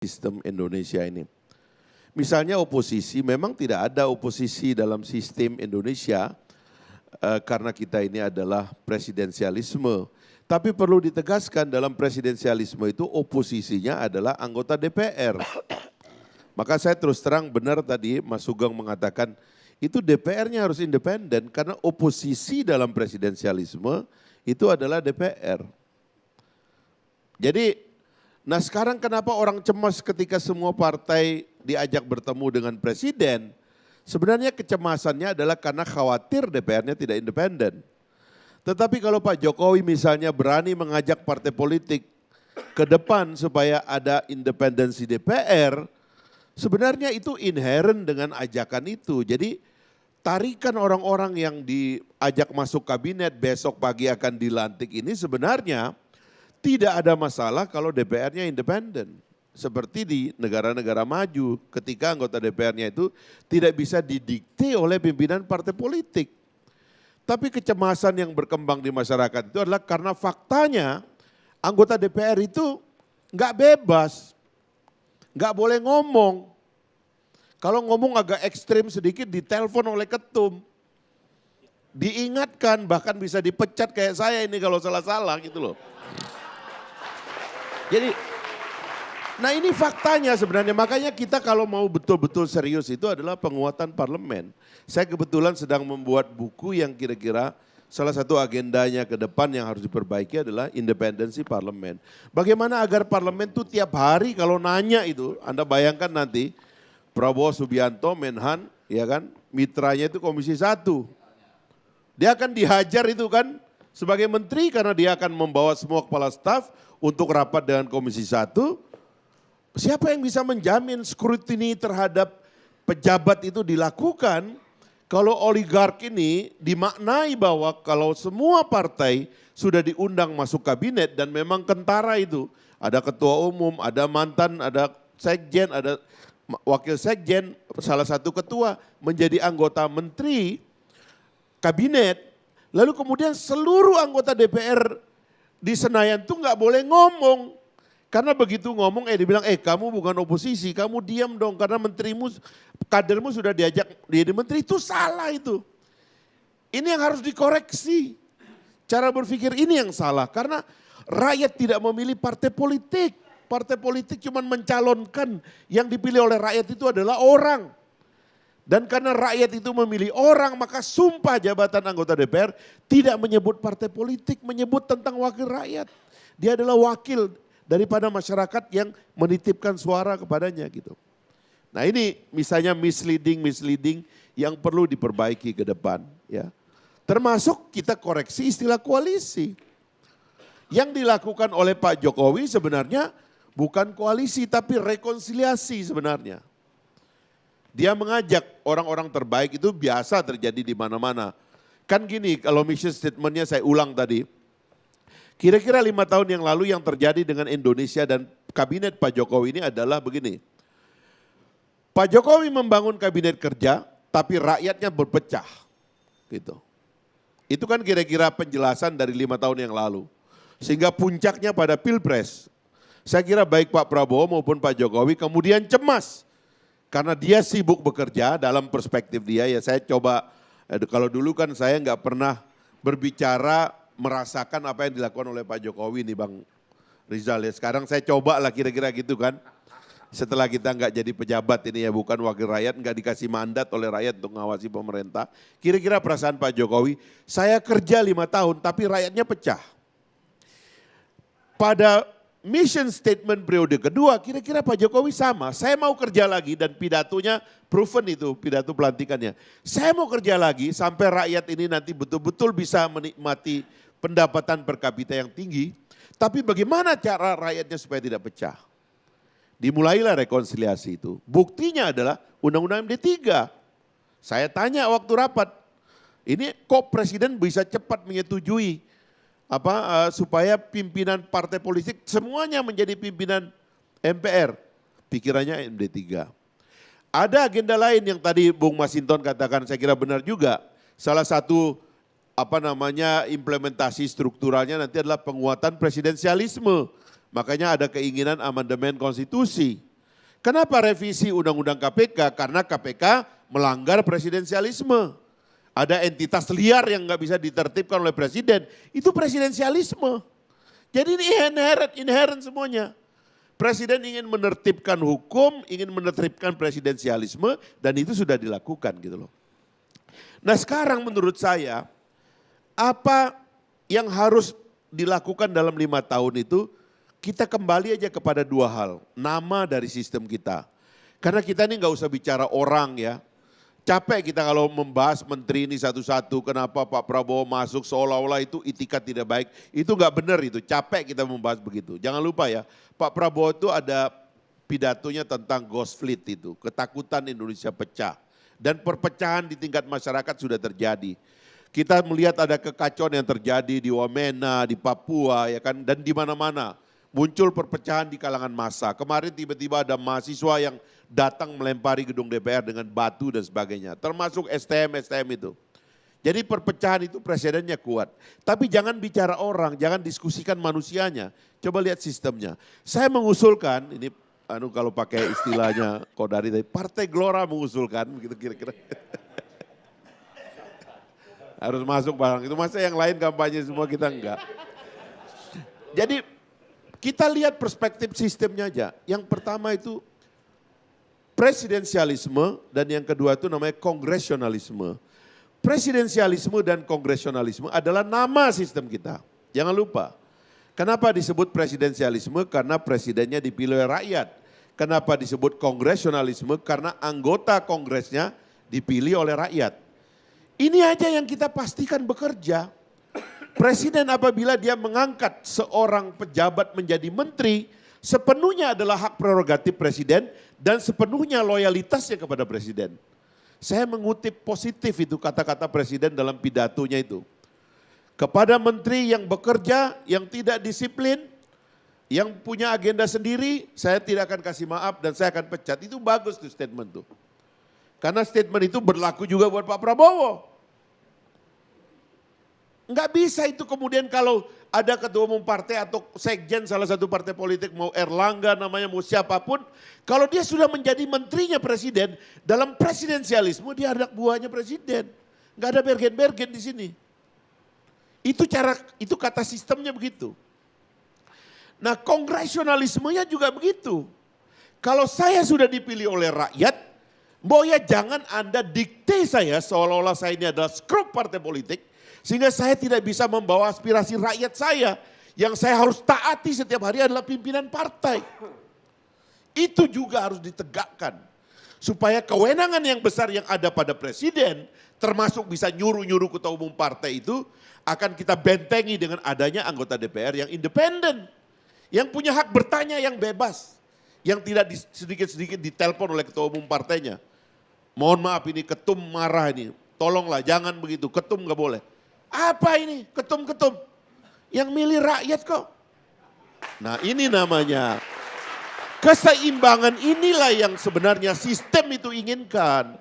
sistem Indonesia ini. Misalnya oposisi, memang tidak ada oposisi dalam sistem Indonesia karena kita ini adalah presidensialisme. Tapi perlu ditegaskan dalam presidensialisme itu oposisinya adalah anggota DPR. Maka saya terus terang benar tadi Mas Sugeng mengatakan itu DPR-nya harus independen karena oposisi dalam presidensialisme itu adalah DPR. Jadi, nah sekarang kenapa orang cemas ketika semua partai diajak bertemu dengan presiden? Sebenarnya kecemasannya adalah karena khawatir DPR-nya tidak independen. Tetapi kalau Pak Jokowi misalnya berani mengajak partai politik ke depan supaya ada independensi DPR, sebenarnya itu inherent dengan ajakan itu. Jadi tarikan orang-orang yang diajak masuk kabinet besok pagi akan dilantik ini sebenarnya tidak ada masalah kalau DPR-nya independen. Seperti di negara-negara maju ketika anggota DPR-nya itu tidak bisa didikte oleh pimpinan partai politik. Tapi kecemasan yang berkembang di masyarakat itu adalah karena faktanya anggota DPR itu nggak bebas, nggak boleh ngomong. Kalau ngomong agak ekstrim sedikit ditelepon oleh ketum. Diingatkan bahkan bisa dipecat kayak saya ini kalau salah-salah gitu loh. Jadi, nah ini faktanya sebenarnya, makanya kita kalau mau betul-betul serius itu adalah penguatan parlemen. Saya kebetulan sedang membuat buku yang kira-kira salah satu agendanya ke depan yang harus diperbaiki adalah independensi parlemen. Bagaimana agar parlemen itu tiap hari kalau nanya itu, Anda bayangkan nanti Prabowo Subianto, Menhan, ya kan, mitranya itu Komisi 1. Dia akan dihajar itu kan sebagai menteri karena dia akan membawa semua kepala staf untuk rapat dengan Komisi 1. Siapa yang bisa menjamin scrutiny terhadap pejabat itu dilakukan kalau oligark ini dimaknai bahwa kalau semua partai sudah diundang masuk kabinet dan memang kentara itu. Ada ketua umum, ada mantan, ada sekjen, ada wakil sekjen, salah satu ketua menjadi anggota menteri kabinet. Lalu kemudian seluruh anggota DPR di Senayan tuh nggak boleh ngomong. Karena begitu ngomong dibilang kamu bukan oposisi, kamu diam dong karena menterimu, kadermu sudah diajak jadi menteri, itu salah itu. Ini yang harus dikoreksi. Cara berpikir ini yang salah karena rakyat tidak memilih partai politik. Partai politik cuma mencalonkan yang dipilih oleh rakyat itu adalah orang. Dan karena rakyat itu memilih orang maka sumpah jabatan anggota DPR tidak menyebut partai politik, menyebut tentang wakil rakyat. Dia adalah wakil daripada masyarakat yang menitipkan suara kepadanya gitu. Nah ini misalnya misleading yang perlu diperbaiki ke depan ya. Termasuk kita koreksi istilah koalisi. Yang dilakukan oleh Pak Jokowi sebenarnya bukan koalisi tapi rekonsiliasi sebenarnya. Dia mengajak orang-orang terbaik itu biasa terjadi di mana-mana. Kan gini kalau mission statementnya saya ulang tadi. Kira-kira 5 tahun yang lalu yang terjadi dengan Indonesia dan kabinet Pak Jokowi ini adalah begini. Pak Jokowi membangun kabinet kerja tapi rakyatnya berpecah. Gitu. Itu kan kira-kira penjelasan dari 5 tahun yang lalu. Sehingga puncaknya pada Pilpres. Saya kira baik Pak Prabowo maupun Pak Jokowi kemudian cemas. Karena dia sibuk bekerja dalam perspektif dia ya saya coba, kalau dulu kan saya nggak pernah berbicara merasakan apa yang dilakukan oleh Pak Jokowi nih Bang Rizal ya. Sekarang saya coba lah kira-kira gitu kan. Setelah kita nggak jadi pejabat ini ya bukan wakil rakyat, nggak dikasih mandat oleh rakyat untuk mengawasi pemerintah. Kira-kira perasaan Pak Jokowi, saya kerja 5 tahun tapi rakyatnya pecah. Pada mission statement periode kedua kira-kira Pak Jokowi sama. Saya mau kerja lagi dan pidatonya proven itu pidato pelantikannya. Saya mau kerja lagi sampai rakyat ini nanti betul-betul bisa menikmati pendapatan per kapita yang tinggi. Tapi bagaimana cara rakyatnya supaya tidak pecah? Dimulailah rekonsiliasi itu. Buktinya adalah Undang-Undang MD3. Saya tanya waktu rapat, ini kok presiden bisa cepat menyetujui supaya pimpinan partai politik semuanya menjadi pimpinan MPR. Pikirannya MD3. Ada agenda lain yang tadi Bung Masinton katakan saya kira benar juga. Salah satu implementasi strukturalnya nanti adalah penguatan presidensialisme. Makanya ada keinginan amandemen konstitusi. Kenapa revisi Undang-Undang KPK? Karena KPK melanggar presidensialisme. Ada entitas liar yang nggak bisa ditertibkan oleh presiden, itu presidensialisme. Jadi ini inherent semuanya. Presiden ingin menertibkan hukum, ingin menertibkan presidensialisme, dan itu sudah dilakukan gitu loh. Nah sekarang menurut saya, apa yang harus dilakukan dalam 5 tahun itu, kita kembali aja kepada 2 hal. Nama dari sistem kita. Karena kita ini nggak usah bicara orang ya. Capek kita kalau membahas menteri ini satu-satu, kenapa Pak Prabowo masuk seolah-olah itu itikat tidak baik. Itu nggak benar itu, capek kita membahas begitu. Jangan lupa ya, Pak Prabowo itu ada pidatonya tentang ghost fleet itu, ketakutan Indonesia pecah. Dan perpecahan di tingkat masyarakat sudah terjadi. Kita melihat ada kekacauan yang terjadi di Wamena, di Papua ya kan, dan di mana-mana. Muncul perpecahan di kalangan massa. Kemarin tiba-tiba ada mahasiswa yang datang melempari gedung DPR dengan batu dan sebagainya. Termasuk STM itu. Jadi perpecahan itu presidennya kuat. Tapi jangan bicara orang, jangan diskusikan manusianya. Coba lihat sistemnya. Saya mengusulkan, ini kalau pakai istilahnya Kodari tadi, Partai Gelora mengusulkan, begitu kira-kira. Harus masuk barang itu, masa yang lain kampanye semua kita enggak. Jadi kita lihat perspektif sistemnya aja. Yang pertama itu presidensialisme dan yang kedua itu namanya kongresionalisme. Presidensialisme dan kongresionalisme adalah nama sistem kita. Jangan lupa. Kenapa disebut presidensialisme? Karena presidennya dipilih oleh rakyat. Kenapa disebut kongresionalisme? Karena anggota kongresnya dipilih oleh rakyat. Ini aja yang kita pastikan bekerja. Presiden apabila dia mengangkat seorang pejabat menjadi menteri, sepenuhnya adalah hak prerogatif presiden dan sepenuhnya loyalitasnya kepada presiden. Saya mengutip positif itu kata-kata presiden dalam pidatonya itu. Kepada menteri yang bekerja, yang tidak disiplin, yang punya agenda sendiri, saya tidak akan kasih maaf dan saya akan pecat. Itu bagus tuh statement tuh. Karena statement itu berlaku juga buat Pak Prabowo. Enggak bisa itu kemudian kalau ada ketua umum partai atau sekjen salah satu partai politik, mau Erlangga namanya, mau siapapun. Kalau dia sudah menjadi menterinya presiden, dalam presidensialisme dia anak buahnya presiden. Enggak ada bergen-bergen di sini. Itu kata sistemnya begitu. Nah kongresionalismenya juga begitu. Kalau saya sudah dipilih oleh rakyat, ya jangan Anda dikte saya seolah-olah saya ini adalah skrup partai politik. Sehingga saya tidak bisa membawa aspirasi rakyat saya. Yang saya harus taati setiap hari adalah pimpinan partai. Itu juga harus ditegakkan. Supaya kewenangan yang besar yang ada pada presiden, termasuk bisa nyuruh-nyuruh ketua umum partai itu, akan kita bentengi dengan adanya anggota DPR yang independen. Yang punya hak bertanya yang bebas. Yang tidak sedikit-sedikit ditelepon oleh ketua umum partainya. Mohon maaf ini ketum marah ini, tolonglah jangan begitu, ketum gak boleh. Apa ini ketum-ketum? Yang milih rakyat kok. Nah ini namanya keseimbangan inilah yang sebenarnya sistem itu inginkan.